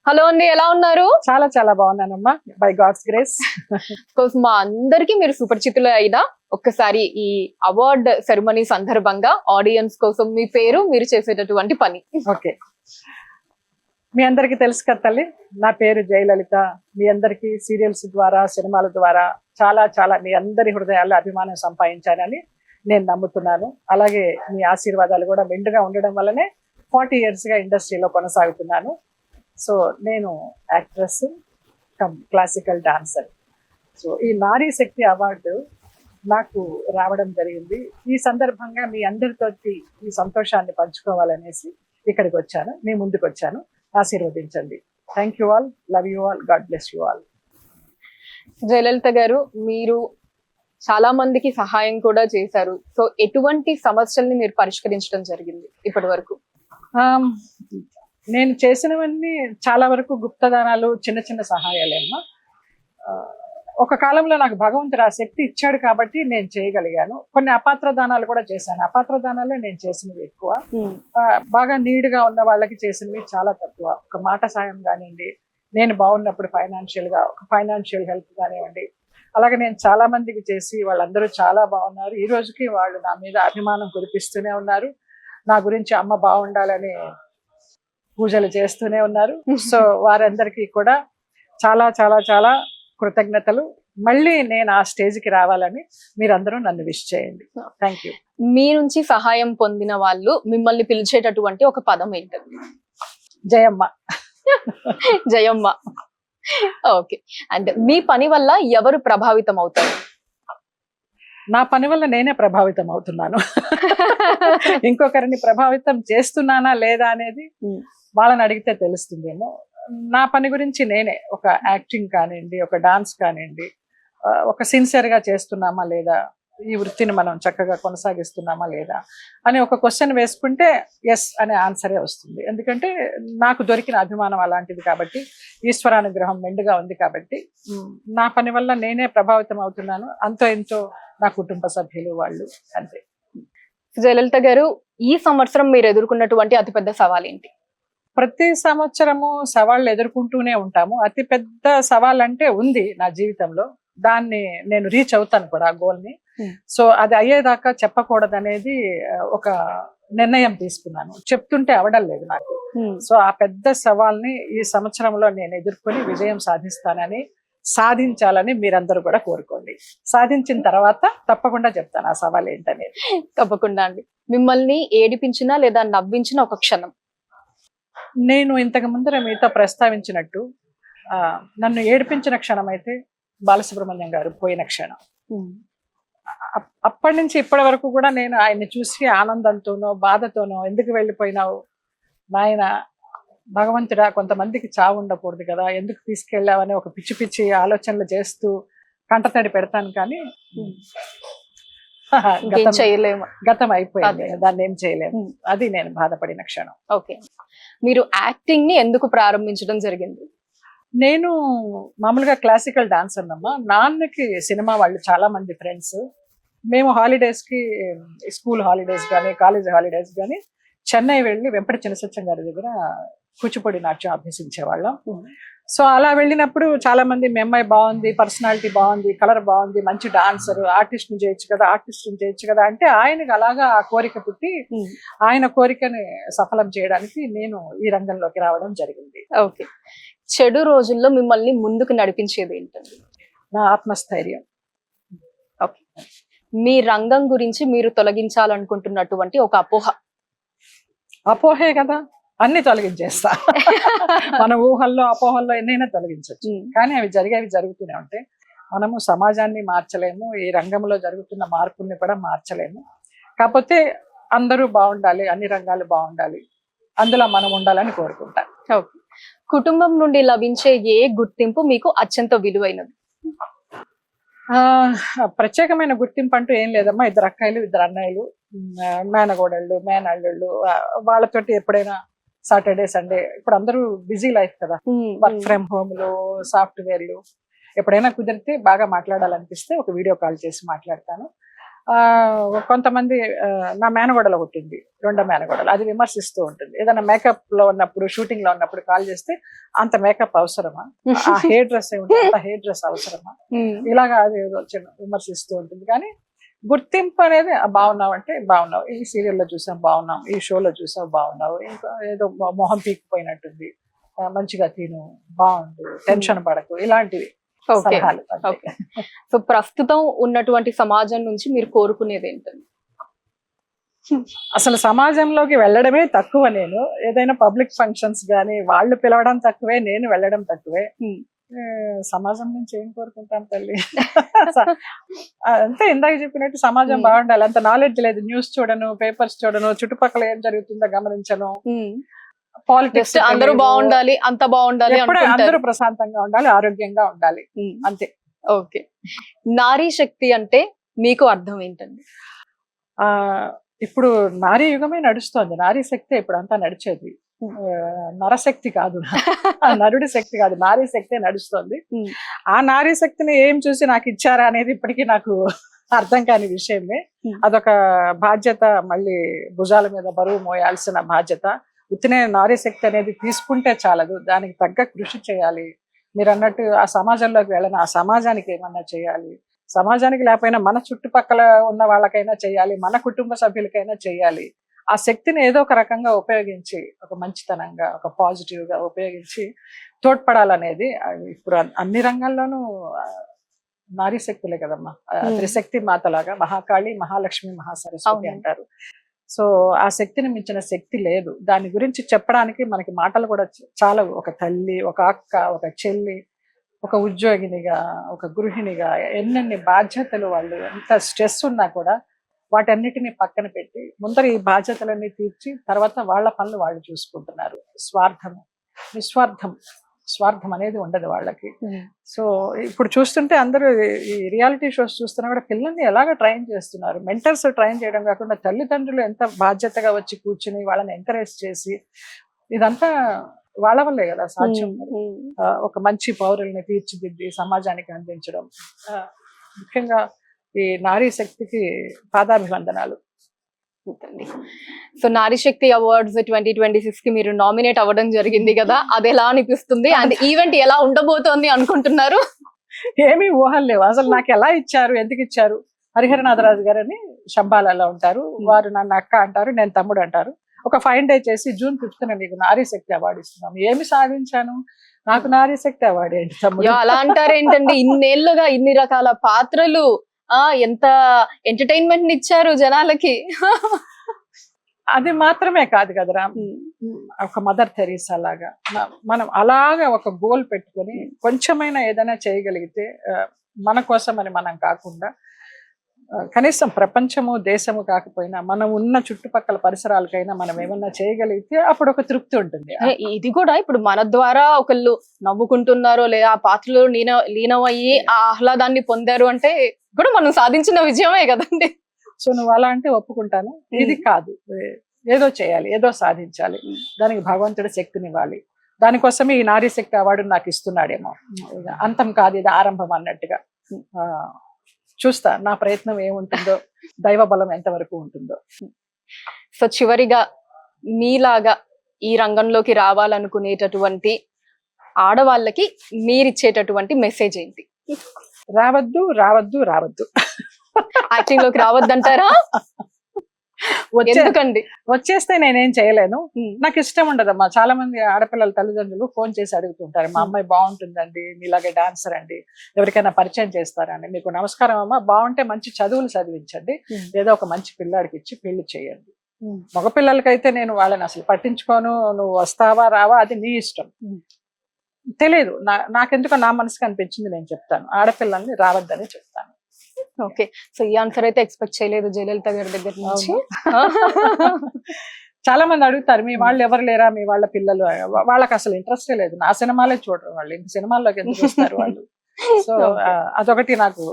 Hello అండి, ఎలా ఉన్నారు? చాలా చాలా బాగున్నానమ్మా, బై గాడ్స్ గ్రేస్. మా అందరికి మీరు సుపరిచితులు అయినా ఒక్కసారి ఈ అవార్డ్ సెరమనీ సందర్భంగా ఆడియన్స్ కోసం మీ పేరు, మీరు చేసేటటువంటి పని. ఓకే, మీ అందరికీ తెలుసు కదా తల్లి, నా పేరు జయలలిత. మీ అందరికీ సీరియల్స్ ద్వారా, సినిమాల ద్వారా చాలా చాలా మీ అందరి హృదయాల్లో అభిమానం సంపాదించానని నేను నమ్ముతున్నాను. అలాగే మీ ఆశీర్వాదాలు కూడా మెండుగా ఉండడం వల్లనే 40 yearsగా ఇండస్ట్రీలో కొనసాగుతున్నాను. సో నేను actress come classical dancer. So ఈ నారీ శక్తి అవార్డు నాకు రావడం జరిగింది. ఈ సందర్భంగా మీ అందరితోటి ఈ సంతోషాన్ని పంచుకోవాలనేసి ఇక్కడికి వచ్చాను, మీ ముందుకు వచ్చాను. ఆశీర్వదించండి. Thank you all, love you all, god bless you all. Jayalalithaa garu, మీరు చాలా మందికి సహాయం కూడా చేశారు. సో ఎటువంటి సమస్యల్ని మీరు పరిష్కరించడం జరిగింది ఇప్పటి వరకు? నేను చేసినవన్నీ చాలా వరకు గుప్తదానాలు, చిన్న చిన్న సహాయాలేమ్మా. ఒక కాలంలో నాకు భగవంతుడు ఆ శక్తి ఇచ్చాడు కాబట్టి నేను చేయగలిగాను. కొన్ని అపాత్ర దానాలు కూడా చేశాను. అపాత్ర దానాలే నేను చేసినవి ఎక్కువ. బాగా నీడ్గా ఉన్న వాళ్ళకి చేసినవి చాలా తక్కువ. ఒక మాట సాయం కానివ్వండి, నేను బాగున్నప్పుడు ఫైనాన్షియల్గా ఒక ఫైనాన్షియల్ హెల్ప్ కానివ్వండి, అలాగే నేను చాలా మందికి చేసి వాళ్ళందరూ చాలా బాగున్నారు. ఈ రోజుకి వాళ్ళు నా మీద అభిమానం కురిపిస్తూనే ఉన్నారు. నా గురించి అమ్మ బాగుండాలని పూజలు చేస్తూనే ఉన్నారు. సో వారందరికీ కూడా చాలా చాలా చాలా కృతజ్ఞతలు. మళ్ళీ నేను ఆ స్టేజ్కి రావాలని మీరందరూ నన్ను విష్ చేయండి. Thank you. మీ నుంచి సహాయం పొందిన వాళ్ళు మిమ్మల్ని పిలిచేటటువంటి ఒక పదం ఏంటండి? జయమ్మ. జయమ్మ. ఓకే. అండ్ మీ పని వల్ల ఎవరు ప్రభావితం అవుతారు? నా పని వల్ల నేనే ప్రభావితం అవుతున్నాను. ఇంకొకరిని ప్రభావితం చేస్తున్నానా లేదా అనేది వాళ్ళని అడిగితే తెలుస్తుందేమో. నా పని గురించి నేనే ఒక యాక్టింగ్ కానివ్వండి, ఒక డాన్స్ కానివ్వండి, ఒక సిన్సియర్గా చేస్తున్నామా లేదా, ఈ వృత్తిని మనం చక్కగా కొనసాగిస్తున్నామా లేదా అని ఒక క్వశ్చన్ వేసుకుంటే ఎస్ అనే ఆన్సరే వస్తుంది. ఎందుకంటే నాకు దొరికిన అభిమానం అలాంటిది కాబట్టి, ఈశ్వరానుగ్రహం మెండుగా ఉంది కాబట్టి నా పని వల్ల నేనే ప్రభావితం అవుతున్నాను. అంతో ఎంతో నా కుటుంబ సభ్యులు వాళ్ళు అంతే. జయలలిత గారు, ఈ సంవత్సరం మీరు ఎదుర్కొన్నటువంటి అతిపెద్ద సవాల్ ఏంటి? ప్రతి సంవత్సరము సవాళ్ళు ఎదుర్కొంటూనే ఉంటాము. అతి పెద్ద సవాల్ అంటే ఉంది నా జీవితంలో. దాన్ని నేను రీచ్ అవుతాను కూడా, ఆ గోల్ని. సో అది అయ్యేదాకా చెప్పకూడదు అనేది ఒక నిర్ణయం తీసుకున్నాను. చెప్తుంటే అవడం లేదు నాకు. సో ఆ పెద్ద సవాల్ని ఈ సంవత్సరంలో నేను ఎదుర్కొని విజయం సాధిస్తానని, సాధించాలని మీరందరూ కూడా కోరుకోండి. సాధించిన తర్వాత తప్పకుండా చెప్తాను ఆ సవాల్ ఏంటనేది. తప్పకుండా అండి. మిమ్మల్ని ఏడిపించిన లేదా నవ్వించిన ఒక క్షణం? నేను ఇంతకు ముందర మీతో ప్రస్తావించినట్టు నన్ను ఏడిపించిన క్షణం అయితే బాలసుబ్రహ్మణ్యం గారు పోయిన క్షణం. అప్పటి నుంచి ఇప్పటి వరకు కూడా నేను ఆయన్ని చూసి ఆనందంతోనో బాధతోనో, ఎందుకు వెళ్ళిపోయినావు నాయన, భగవంతుడా కొంతమందికి చావు ఉండకూడదు కదా, ఎందుకు తీసుకెళ్ళావని ఒక పిచ్చి పిచ్చి ఆలోచనలు చేస్తూ కంటతడి పెడతాను. కానీ గతం అయిపోయింది, దాన్ని ఏం చేయలేము. అది నేను బాధపడిన క్షణం. ఓకే. మీరు యాక్టింగ్ ని ఎందుకు ప్రారంభించడం జరిగింది? నేను మామూలుగా క్లాసికల్ డాన్సర్ అమ్మా. నాన్నకి సినిమా వాళ్ళు చాలా మంది ఫ్రెండ్స్. మేము హాలిడేస్కి, స్కూల్ హాలిడేస్ కానీ కాలేజ్ హాలిడేస్ కానీ చెన్నై వెళ్ళి వెంపటి చినసత్యం గారి దగ్గర కూచిపూడి నాట్యం అభ్యసించేవాళ్ళం. సో అలా వెళ్ళినప్పుడు చాలా మంది, మీ అమ్మాయి బాగుంది, పర్సనాలిటీ బాగుంది, కలర్ బాగుంది, మంచి డాన్సర్, ఆర్టిస్ట్ని చేయొచ్చు కదా అంటే ఆయనకు అలాగా ఆ కోరిక పుట్టి ఆయన కోరికని సఫలం చేయడానికి నేను ఈ రంగంలోకి రావడం జరిగింది. ఓకే. చెడు రోజుల్లో మిమ్మల్ని ముందుకు నడిపించేది ఏంటండి? నా ఆత్మస్థైర్యం. ఓకే. మీ రంగం గురించి మీరు తొలగించాలనుకుంటున్నటువంటి ఒక అపోహే కదా, అన్ని తొలగించేస్తా. మన ఊహల్లో అపోహల్లో ఎన్నైనా తొలగించవచ్చు, కానీ అవి జరుగుతూనే ఉంటాయి. మనము సమాజాన్ని మార్చలేము, ఈ రంగంలో జరుగుతున్న మార్పుల్ని కూడా మార్చలేము. కాకపోతే అందరూ బాగుండాలి, అన్ని రంగాలు బాగుండాలి, అందులో మనం ఉండాలని కోరుకుంటాను. ఓకే. కుటుంబం నుండి లభించే ఏ గుర్తింపు మీకు అత్యంత విలువైనది? ప్రత్యేకమైన గుర్తింపు అంటూ ఏం లేదమ్మా. 2 అక్కలు 2 అన్నయ్యలు, మేనగోడళ్ళు, మేనల్లుళ్ళు, వాళ్ళతోటి ఎప్పుడైనా సాటర్డే సండే, ఇప్పుడు అందరూ బిజీ లైఫ్ కదా, వర్క్ ఫ్రమ్ హోమ్లు, సాఫ్ట్వేర్లు, ఎప్పుడైనా కుదిరితే బాగా మాట్లాడాలనిపిస్తే ఒక వీడియో కాల్ చేసి మాట్లాడతాను. కొంతమంది నా మేనగోడలు పుట్టింది, రెండో మేనగోడలు, అది విమర్శిస్తూ ఉంటుంది. ఏదైనా మేకప్ లో ఉన్నప్పుడు, షూటింగ్ లో ఉన్నప్పుడు కాల్ చేస్తే అంత మేకప్ అవసరమా, ఆ హెయిర్ డ్రెస్ ఏమిటి, అంత హెయిర్ డ్రెస్ అవసరమా, ఇలాగా అది ఏదో చిన్న విమర్శిస్తూ ఉంటుంది. కానీ గుర్తింపు అనేది బాగున్నావు అంటే బాగున్నావు, ఈ సీరియల్లో చూసాం బాగున్నాం, ఈ షోలో చూసావు బాగున్నావు, ఇంకా ఏదో మొహం పీకిపోయినట్టుంది, మంచిగా తిను, బాగుండు, టెన్షన్ పడకు, ఇలాంటివి సలహాలు. ఓకే. సో ప్రస్తుతం ఉన్నటువంటి సమాజం నుంచి మీరు కోరుకునేది ఏంటండి? అసలు సమాజంలోకి వెళ్ళడమే తక్కువ. నేను ఏదైనా పబ్లిక్ ఫంక్షన్స్ గానీ వాళ్ళు పిలవడం తక్కువే, నేను వెళ్ళడం తక్కువే. సమాజం నుంచి ఏం కోరుకుంటాం తల్లి? అంతే, ఇందాక చెప్పినట్టు సమాజం బాగుండాలి. అంత నాలెడ్జ్ లేదు, న్యూస్ చూడను, పేపర్స్ చూడను, చుట్టుపక్కల ఏం జరుగుతుందో గమనించను, పాలిటిక్స్ అందరూ బాగుండాలి, అంత బాగుండాలి, అందరూ ప్రశాంతంగా ఉండాలి, ఆరోగ్యంగా ఉండాలి, అంతే. ఓకే. నారీ శక్తి అంటే మీకు అర్థం ఏంటండి? ఇప్పుడు నారీ యుగమే నడుస్తోంది, నారీ శక్తి ఇప్పుడు అంతా నడిచేది. నరశక్తి కాదు, నరుడి శక్తి కాదు, నారీ శక్తే నడుస్తోంది. ఆ నారీ శక్తిని ఏం చూసి నాకు ఇచ్చారా అనేది ఇప్పటికీ నాకు అర్థం కాని విషయమే. అదొక బాధ్యత, మళ్ళీ భుజాల మీద బరువు మోయాల్సిన బాధ్యత. ఉత్తినే నారీ శక్తి అనేది తీసుకుంటే చాలదు, దానికి తగ్గ కృషి చేయాలి. మీరు అన్నట్టు ఆ సమాజంలోకి వెళ్ళిన, ఆ సమాజానికి ఏమన్నా చేయాలి, సమాజానికి లేకపోయినా మన చుట్టుపక్కల ఉన్న వాళ్ళకైనా చేయాలి, మన కుటుంబ సభ్యులకైనా చేయాలి. ఆ శక్తిని ఏదో ఒక రకంగా ఉపయోగించి, ఒక మంచితనంగా, ఒక పాజిటివ్ గా ఉపయోగించి తోడ్పడాలనేది ఇప్పుడు అన్ని రంగాల్లోనూ నారీ శక్తులే కదమ్మా. త్రిశక్తి మాతలాగా మహాకాళి, మహాలక్ష్మి, మహాసరస్వతి అంటారు. సో ఆ శక్తిని మించిన శక్తి లేదు. దాని గురించి చెప్పడానికి మనకి మాటలు కూడా చాలా. ఒక తల్లి, ఒక అక్క, ఒక చెల్లి, ఒక ఉద్యోగినిగా, ఒక గృహిణిగా ఎన్నెన్ని బాధ్యతలు, వాళ్ళు ఎంత స్ట్రెస్ ఉన్నా కూడా వాటన్నిటిని పక్కన పెట్టి ముందర ఈ బాధ్యతలన్నీ తీర్చి తర్వాత వాళ్ళ పనులు వాళ్ళు చూసుకుంటున్నారు. స్వార్థం అనేది ఉండదు వాళ్ళకి. సో ఇప్పుడు చూస్తుంటే అందరూ ఈ రియాలిటీ షోస్ చూస్తున్నా కూడా పిల్లల్ని ఎలాగ ట్రైన్ చేస్తున్నారు. మెంటర్స్ ట్రైన్ చేయడం కాకుండా తల్లిదండ్రులు ఎంత బాధ్యతగా వచ్చి కూర్చుని వాళ్ళని ఎంకరేజ్ చేసి, ఇదంతా వాళ్ళ వల్లే కదా సాధ్యం. ఒక మంచి పౌరుల్ని తీర్చిదిద్ది సమాజానికి అందించడం, ముఖ్యంగా ఈ నారీ శక్తికి పాదాభివందనాలు. సో నారీ శక్తి అవార్డ్స్ 2026 కి మీరు నామినేట్ అవ్వడం జరిగింది కదా, అది ఎలా అనిపిస్తుంది? అండ్ ఈవెంట్ ఎలా ఉండబోతోంది అనుకుంటున్నారు? ఏమీ ఊహలు లేవు అసలు. నాకు ఎలా ఇచ్చారు, ఎందుకు ఇచ్చారు? హరిహరనాథరాజు గారు అని శంబాలలో ఉంటారు, వారు నన్ను అక్క అంటారు, నేను తమ్ముడు అంటారు. ఒక 5 డే చేసి June 5th నీకు నారీ శక్తి అవార్డు ఇస్తున్నాను. ఏమి సాధించాను? నాకు నారీ శక్తి అవార్డు ఏంటి తమ్ముడు? అలా అంటారు ఏంటండి? ఇన్నేళ్లుగా ఇన్ని రకాల పాత్రలు, ఎంత ఎంటర్టైన్మెంట్ ఇచ్చారు జనాలకి. అది మాత్రమే కాదు కదరా, ఒక మదర్ తెరీసా లాగా మనం అలాగా ఒక గోల్ పెట్టుకొని కొంచెమైనా ఏదైనా చేయగలిగితే, మన కోసం అని మనం కాకుండా కనీసం ప్రపంచము దేశము కాకపోయినా మనం ఉన్న చుట్టుపక్కల పరిసరాలకైనా మనం ఏమన్నా చేయగలిగితే అప్పుడు ఒక తృప్తి ఉంటుంది. ఇది కూడా ఇప్పుడు మన ద్వారా ఒకళ్ళు నవ్వుకుంటున్నారో లేదా ఆ పాత్రలో లీనమయ్యి ఆ ఆహ్లాదాన్ని పొందారు అంటే కూడా మనం సాధించిన విజయమే కదండి. సో నువ్వు అలా అంటే ఒప్పుకుంటాను. ఇది కాదు, ఏదో చేయాలి, ఏదో సాధించాలి, దానికి భగవంతుడి శక్తినివ్వాలి. దానికోసమే ఈ నారీ శక్తి అవార్డు నాకు ఇస్తున్నాడేమో. అంతం కాదు, ఇది ఆరంభం అన్నట్టుగా. చూస్తా నా ప్రయత్నం ఏముంటుందో, దైవ బలం ఎంతవరకు ఉంటుందో. సో చివరిగా మీలాగా ఈ రంగంలోకి రావాలనుకునేటటువంటి ఆడవాళ్ళకి మీరిచ్చేటటువంటి మెసేజ్ ఏంటి? రావద్దు రావద్దు రావద్దు, యాక్టింగ్ లోకి రావద్దంటారా? ఎందుకండి? వచ్చేస్తే నేనేం చేయలేను, నాకు ఇష్టం ఉండదమ్మా. చాలా మంది ఆడపిల్లల తల్లిదండ్రులు ఫోన్ చేసి అడుగుతుంటారు, మా అమ్మాయి బాగుంటుందండి, మీలాగే డాన్సర్ అండి, ఎవరికైనా పరిచయం చేస్తారండి. మీకు నమస్కారం అమ్మా, బాగుంటే మంచి చదువులు చదివించండి, ఏదో ఒక మంచి పిల్లాడికి ఇచ్చి పెళ్లి చేయండి. మగపిల్లలకైతే నేను వాళ్ళని అసలు పట్టించుకోను, నువ్వు వస్తావా రావా అది నీ ఇష్టం. తెలియదు, నాకెందుకో నా మనసుకు అనిపించింది నేను చెప్తాను, ఆడపిల్లల్ని రావద్దని చెప్తాను. ఓకే. సో ఈ ఆన్సర్ అయితే ఎక్స్పెక్ట్ చేయలేదు జయలలిత గారి దగ్గర నుంచి. చాలా మంది అడుగుతారు, మీ వాళ్ళు ఎవరు లేరా, మీ వాళ్ళ పిల్లలు? వాళ్ళకి అసలు ఇంట్రెస్టే లేదు, నా సినిమాలే చూడరు వాళ్ళు, ఇంక సినిమాల్లోకి ఎందుకు వస్తారు వాళ్ళు? సో అదొకటి నాకు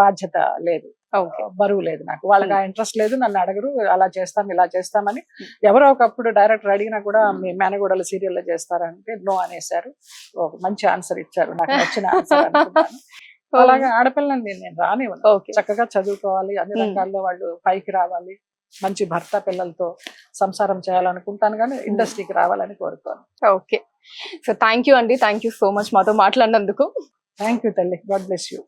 బాధ్యత లేదు, బరువు లేదు నాకు. వాళ్ళకి ఆ ఇంట్రెస్ట్ లేదు, నన్ను అడగరు అలా చేస్తాం ఇలా చేస్తామని. ఎవరో ఒకప్పుడు డైరెక్టర్ అడిగినా కూడా మీ మేనగోడలు సీరియల్లో చేస్తారంటే నో అనేసారు. ఒక మంచి ఆన్సర్ ఇచ్చారు, నాకు నచ్చిన ఆన్సర్ అనుకున్నాను. అలాగే ఆడపిల్లని నేను రానివ్వను. ఓకే. చక్కగా చదువుకోవాలి, అన్ని Hmm. రంగాల్లో వాళ్ళు పైకి రావాలి, మంచి భర్త పిల్లలతో సంసారం చేయాలనుకుంటాను, కానీ ఇండస్ట్రీకి రావాలని కోరుకోను. ఓకే. సో థ్యాంక్ యూ అండి, థ్యాంక్ యూ సో మచ్ మాతో మాట్లాడినందుకు. థ్యాంక్ యూ తల్లి, గాడ్ బ్లెస్ యూ.